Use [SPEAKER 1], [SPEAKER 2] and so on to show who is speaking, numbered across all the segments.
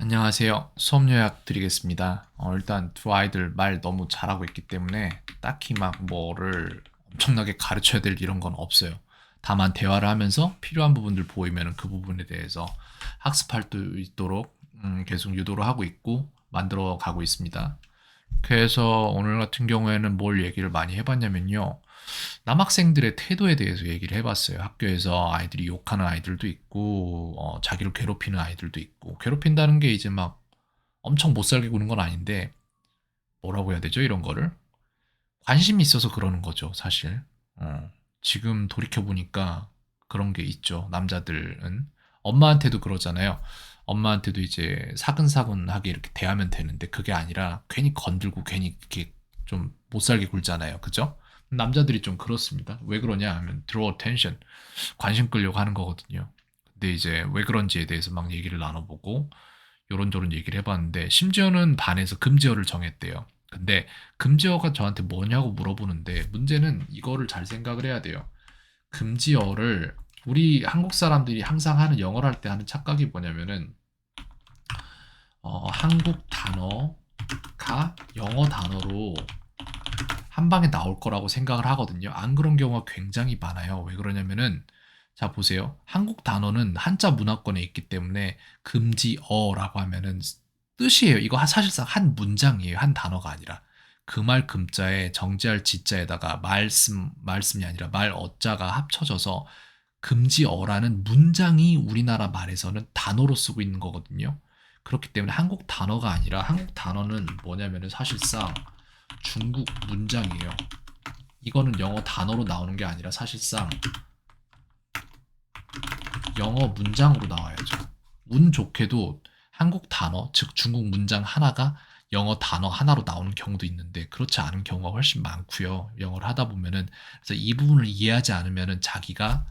[SPEAKER 1] 안녕하세요. 수업 요약 드리겠습니다. 일단 두 아이들 말 너무 잘하고 있기 때문에 딱히 막 뭐를 엄청나게 가르쳐야 될 이런 건 없어요. 다만 대화를 하면서 필요한 부분들 보이면 그 부분에 대해서 학습할 수 있도록 계속 유도를 하고 있고 만들어 가고 있습니다. 그래서 오늘 같은 경우에는 뭘 얘기를 많이 해봤냐면요. 남학생들의 태도에 대해서 얘기를 해봤어요. 학교에서 아이들이 욕하는 아이들도 있고, 자기를 괴롭히는 아이들도 있고, 괴롭힌다는 게 이제 막 엄청 못 살게 구는 건 아닌데, 뭐라고 해야 되죠? 이런 거를. 관심이 있어서 그러는 거죠, 사실. 지금 돌이켜보니까 그런 게 있죠. 남자들은. 엄마한테도 그러잖아요. 엄마한테도 이제 사근사근하게 이렇게 대하면 되는데, 그게 아니라 괜히 건들고 괜히 이렇게 좀 못 살게 굴잖아요. 그죠? 남자들이 좀 그렇습니다. 왜 그러냐 하면 draw attention, 관심 끌려고 하는 거거든요. 근데 이제 왜 그런지에 대해서 막 얘기를 나눠보고 요런저런 얘기를 해봤는데 심지어는 반에서 금지어를 정했대요. 근데 금지어가 저한테 뭐냐고 물어보는데 문제는 이거를 잘 생각을 해야 돼요. 금지어를 우리 한국 사람들이 항상 하는 영어를 할 때 하는 착각이 뭐냐면은 한국 단어가 영어 단어로 한 방에 나올 거라고 생각을 하거든요. 안 그런 경우가 굉장히 많아요. 왜 그러냐면은 자 보세요. 한국 단어는 한자 문화권에 있기 때문에 금지어라고 하면은 뜻이에요. 이거 사실상 한 문장이에요. 한 단어가 아니라. 그 말 금자에 정지할 지자에다가 말씀이 아니라 말 어자가 합쳐져서 금지어라는 문장이 우리나라 말에서는 단어로 쓰고 있는 거거든요. 그렇기 때문에 한국 단어가 아니라 한국 단어는 뭐냐면은 사실상 중국 문장이에요. 이거는 영어 단어로 나오는 게 아니라 사실상 영어 문장으로 나와야죠. 운 좋게도 한국 단어, 즉 중국 문장 하나가 영어 단어 하나로 나오는 경우도 있는데 그렇지 않은 경우가 훨씬 많고요. 영어를 하다 보면은 그래서 이 부분을 이해하지 않으면은 자기가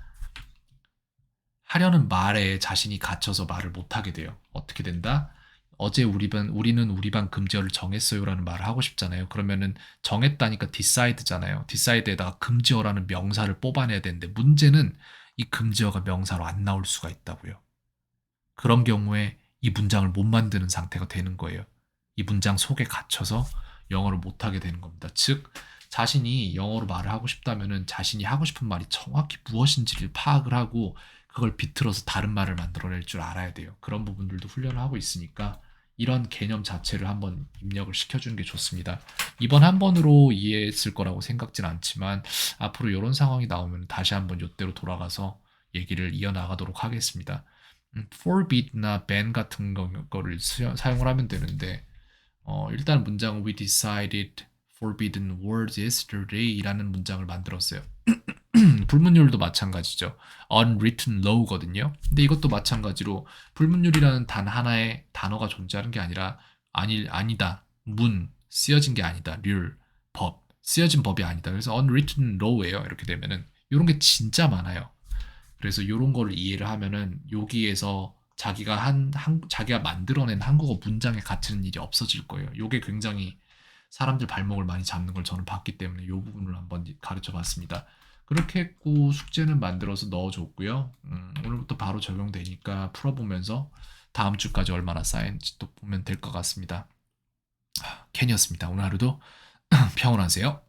[SPEAKER 1] 하려는 말에 자신이 갇혀서 말을 못하게 돼요. 어떻게 된다? 어제 우리는 우리 반 금지어를 정했어요라는 말을 하고 싶잖아요. 그러면은 정했다니까 decide잖아요. decide에다가 금지어라는 명사를 뽑아내야 되는데 문제는 이 금지어가 명사로 안 나올 수가 있다고요. 그런 경우에 이 문장을 못 만드는 상태가 되는 거예요. 이 문장 속에 갇혀서 영어를 못하게 되는 겁니다. 즉, 자신이 영어로 말을 하고 싶다면은 자신이 하고 싶은 말이 정확히 무엇인지를 파악을 하고 그걸 비틀어서 다른 말을 만들어낼 줄 알아야 돼요. 그런 부분들도 훈련을 하고 있으니까 이런 개념 자체를 한번 입력을 시켜주는 게 좋습니다. 이번 한 번으로 이해했을 거라고 생각진 않지만 앞으로 이런 상황이 나오면 다시 한번 이때로 돌아가서 얘기를 이어나가도록 하겠습니다. forbid나 ban 같은 거를 사용을 하면 되는데 일단 문장 we decided forbidden words yesterday 이라는 문장을 만들었어요. 불문율도 마찬가지죠. unwritten law거든요. 근데 이것도 마찬가지로 불문율이라는 단 하나의 단어가 존재하는 게 아니라 아니다. 쓰여진 게 아니다. 법, 쓰여진 법이 아니다. 그래서 unwritten law예요. 이렇게 되면은 이런 게 진짜 많아요. 그래서 이런 거를 이해를 하면은 여기에서 자기가 만들어낸 한국어 문장에 갇히는 일이 없어질 거예요. 이게 굉장히 사람들 발목을 많이 잡는 걸 저는 봤기 때문에 이 부분을 한번 가르쳐 봤습니다. 그렇게 했고 숙제는 만들어서 넣어줬고요. 오늘부터 바로 적용되니까 풀어보면서 다음 주까지 얼마나 쌓였는지 또 보면 될 것 같습니다. 캔이었습니다. 오늘 하루도 평온하세요.